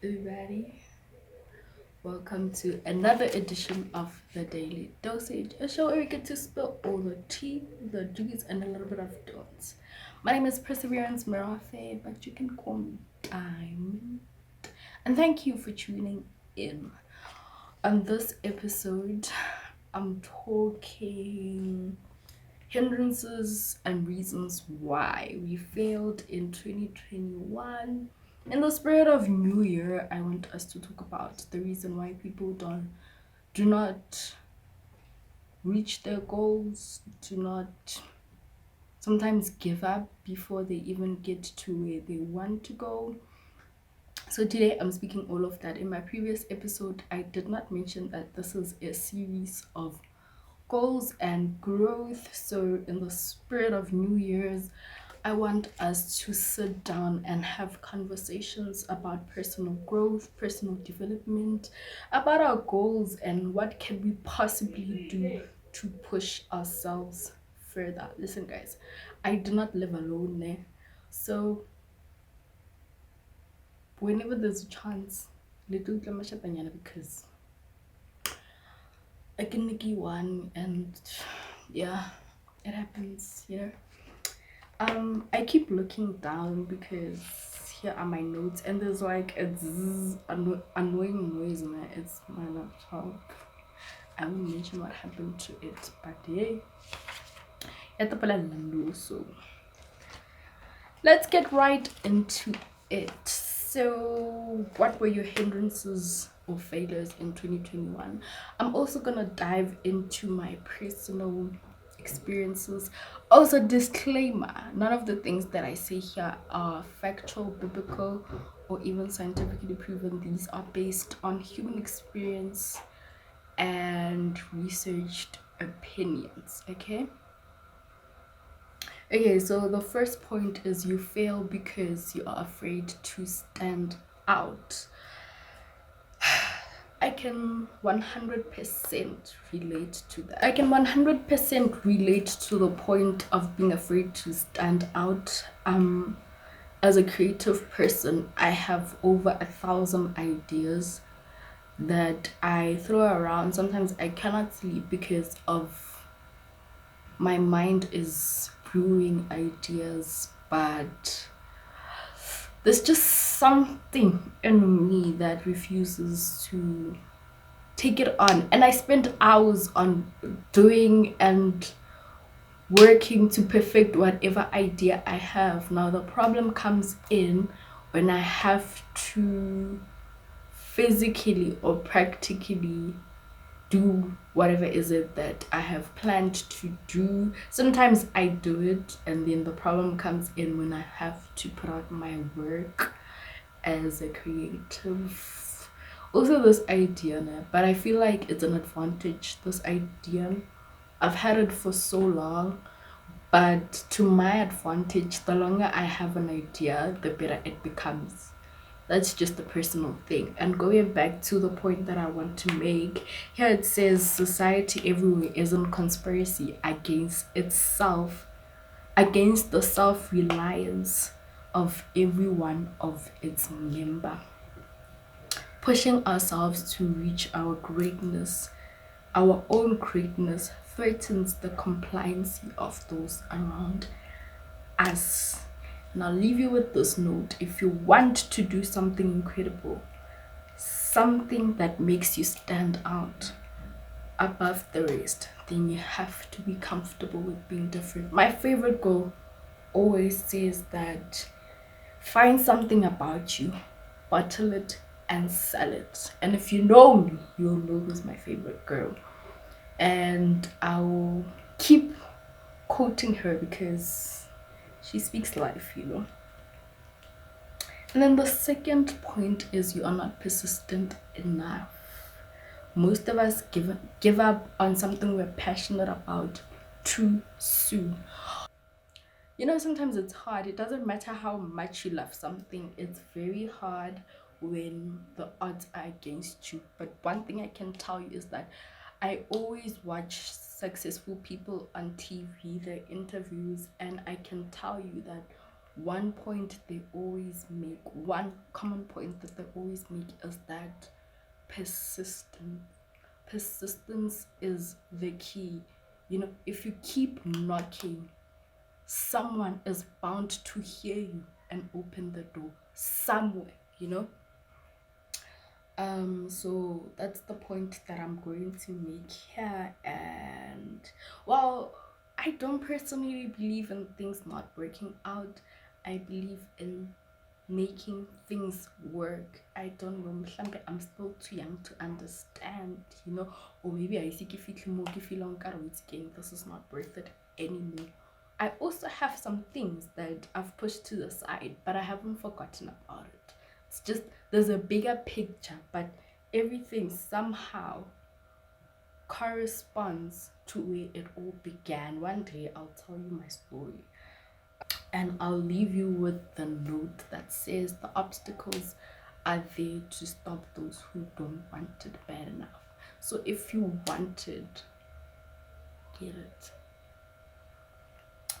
everybody. Welcome to another edition of the Daily Dosage, a show where we get to spill all the tea, the juice, and a little bit of dots. My name is Perseverance Marafe, but you can call me Diamond. And thank you for tuning in. On this episode, I'm talking hindrances and reasons why we failed in 2021. In the spirit of New Year, I want us to talk about the reason why people do not reach their goals, do not sometimes give up before they even get to where they want to go. So today I'm speaking all of that. In my previous episode, I did not mention that this is a series of goals and growth. So in the spirit of New Year's, I want us to sit down and have conversations about personal growth, personal development, about our goals and what can we possibly do to push ourselves further. Listen guys, I do not live alone, so whenever there's a chance, little because I can make you one, and yeah, it happens, I keep looking down because here are my notes, and there's like a annoying noise in it. It's my laptop. I won't mention what happened to it, but yeah, so let's get right into it. So what were your hindrances or failures in 2021? I'm also gonna dive into my personal experiences. Also, disclaimer, none of the things that I say here are factual, biblical, or even scientifically proven. These are based on human experience and researched opinions. Okay, so the first point is you fail because you are afraid to stand out. I can 100% relate to that. I can 100% relate to the point of being afraid to stand out. As a creative person, I have over 1,000 ideas that I throw around. Sometimes I cannot sleep because of my mind is brewing ideas, but there's just something in me that refuses to take it on, and I spend hours on doing and working to perfect whatever idea I have. Now the problem comes in when I have to physically or practically do whatever is it that I have planned to do. Sometimes I do it, and then the problem comes in when I have to put out my work as a creative. Also, this idea, but I feel like it's an advantage. This idea, I've had it for so long, but to my advantage, the longer I have an idea, the better it becomes. That's just a personal thing. And going back to the point that I want to make, here it says society everywhere is in conspiracy against itself, against the self-reliance of every one of its member. Pushing ourselves to reach our greatness, our own greatness, threatens the compliance of those around us. And I'll leave you with this note. If you want to do something incredible, something that makes you stand out above the rest, then you have to be comfortable with being different. My favorite girl always says that find something about you, bottle it, and sell it. And if you know me, you'll know who's my favorite girl. And I'll keep quoting her because she speaks life. And then the second point is you are not persistent enough. Most of us give up on something we're passionate about too soon. Sometimes it's hard. It doesn't matter how much you love something, it's very hard when the odds are against you. But one thing I can tell you is that I always watch successful people on TV, their interviews, and I can tell you that one point they always make, one common point that they always make is that persistence. Persistence is the key. You know, if you keep knocking, someone is bound to hear you and open the door somewhere, you know. So that's the point that I'm going to make here. And well, I don't personally believe in things not working out. I believe in making things work. I don't know, mhlambe I'm still too young to understand, you know, or maybe I see if this is not worth it anymore. I also have some things that I've pushed to the side, but I haven't forgotten about it. It's just there's a bigger picture, but everything somehow corresponds to where it all began. One day I'll tell you my story, and I'll leave you with the note that says the obstacles are there to stop those who don't want it bad enough. So if you want it, get it.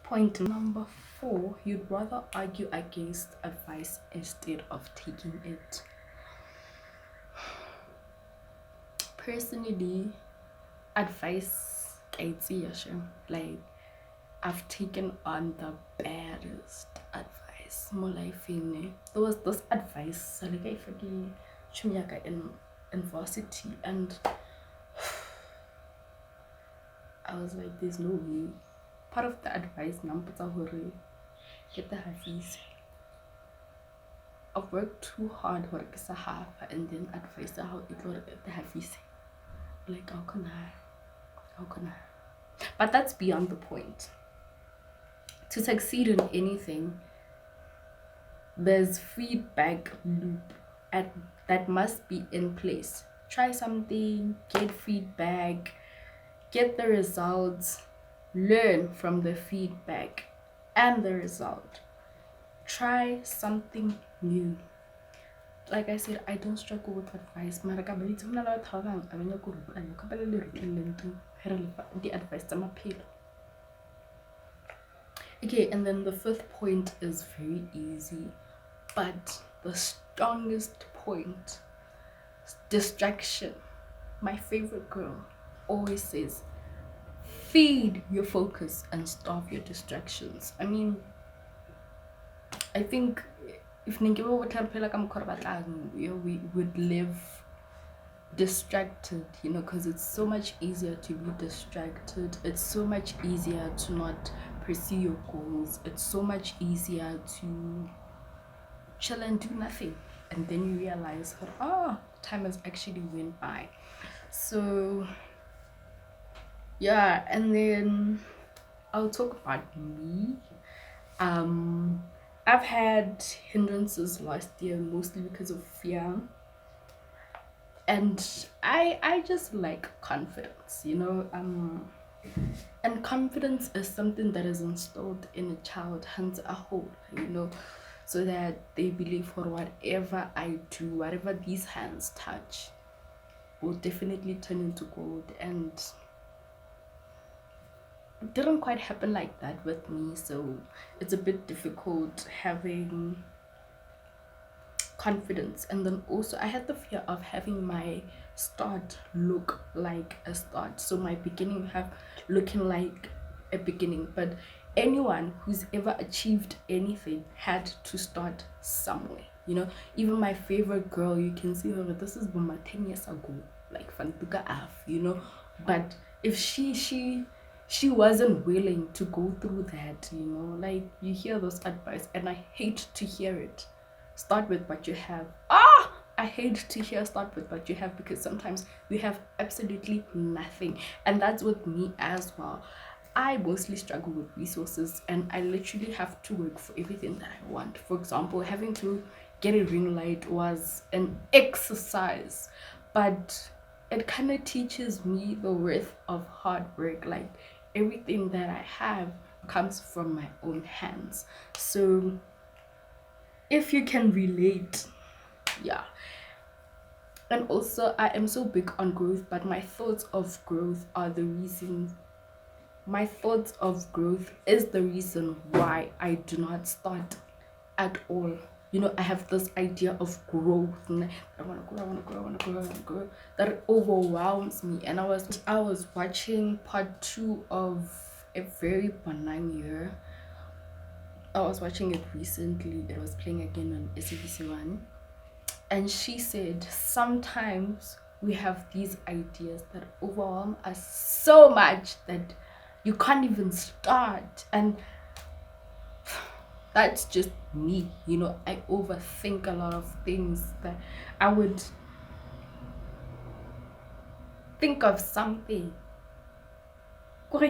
Point number 4, you'd rather argue against advice instead of taking it. Personally, advice, like I've taken on the baddest advice. More life in there was this advice like I forget in varsity, and I was like, there's no way. Part of the advice number get the hafiz. I've worked too hard work is a half and then advice how it will get the hafiz. Like how can I? But that's beyond the point. To succeed in anything, there's feedback loop that must be in place. Try something, get feedback, get the results, learn from the feedback and the result. Try something new. Like I said, I don't struggle with advice. The advice okay, and then the 5th point is very easy, but the strongest point, distraction. My favorite girl always says, feed your focus and starve your distractions. I mean, I think if we would live distracted, you know, because it's so much easier to be distracted. It's so much easier to not pursue your goals. It's so much easier to chill and do nothing, and then you realize, time has actually went by. So yeah, and then I'll talk about me. I've had hindrances last year, mostly because of fear, and I just like confidence, you know. And confidence is something that is instilled in a child, hands a whole, you know, so that they believe for whatever I do, whatever these hands touch will definitely turn into gold. And it didn't quite happen like that with me, so it's a bit difficult having confidence. And then also I had the fear of having my start look like a start, so my beginning have looking like a beginning. But anyone who's ever achieved anything had to start somewhere, you know. Even my favorite girl, you can see her, this is Buma 10 years ago, like Fantuka Af, you know. But if she wasn't willing to go through that, you know, like you hear those advice and I hate to hear it, start with what you have. I hate to hear start with what you have, because sometimes we have absolutely nothing, and that's with me as well. I mostly struggle with resources, and I literally have to work for everything that I want. For example, having to get a ring light was an exercise, but it kind of teaches me the worth of hard work. Like everything that I have comes from my own hands. So if you can relate, yeah. And also I am so big on growth, but my thoughts of growth are the reason my thoughts of growth is the reason why I do not start at all. You know, I have this idea of growth. And I want to grow, I want to grow, I want to grow, I want to grow. That overwhelms me. And I was watching part 2 of A Very Benign Year. I was watching it recently. It was playing again on SABC1. And she said, sometimes we have these ideas that overwhelm us so much that you can't even start. And that's just me, you know. I overthink a lot of things. That I would think of something. For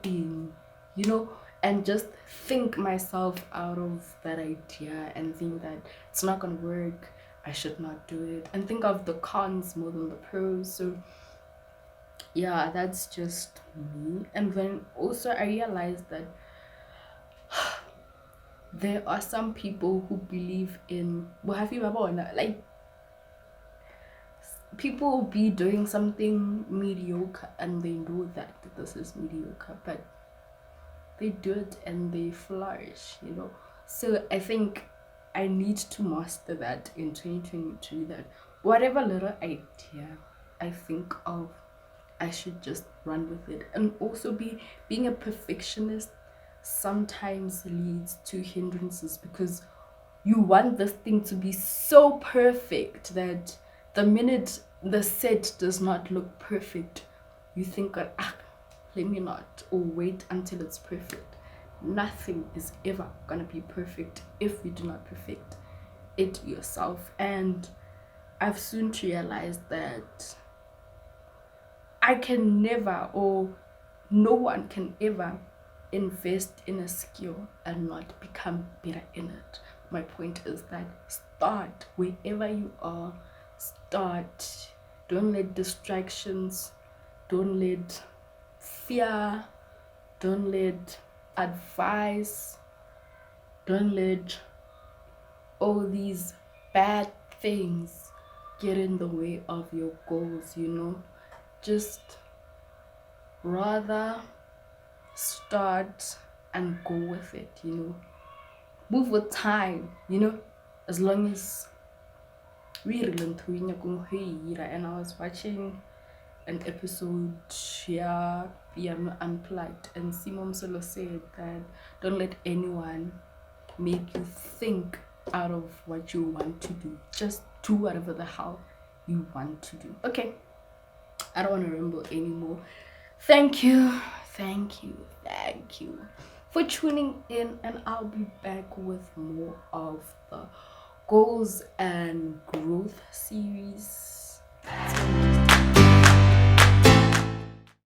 in, you know, and just think myself out of that idea and think that it's not gonna work, I should not do it, and think of the cons more than the pros. So yeah, that's just me. And then also I realized that there are some people who believe in, well, have you ever, like, people will be doing something mediocre and they know that this is mediocre, but they do it and they flourish, you know. So I think I need to master that in 2022, that whatever little idea I think of, I should just run with it. And also being a perfectionist sometimes leads to hindrances, because you want this thing to be so perfect that the minute the set does not look perfect, you think, let me not, or wait until it's perfect. Nothing is ever gonna be perfect if you do not perfect it yourself. And I've soon realized that I can never, or no one can ever invest in a skill and not become better in it. My point is that start wherever you are. Start. Don't let distractions, don't let fear, don't let advice, don't let all these bad things get in the way of your goals, you know. Just rather start and go with it, you know. Move with time, you know, as long as we learn to win. And I was watching an episode here, Unplugged, and Simon Solo said that don't let anyone make you think out of what you want to do. Just do whatever the hell you want to do. Okay, I don't want to ramble anymore. Thank you for tuning in, and I'll be back with more of the goals and growth series.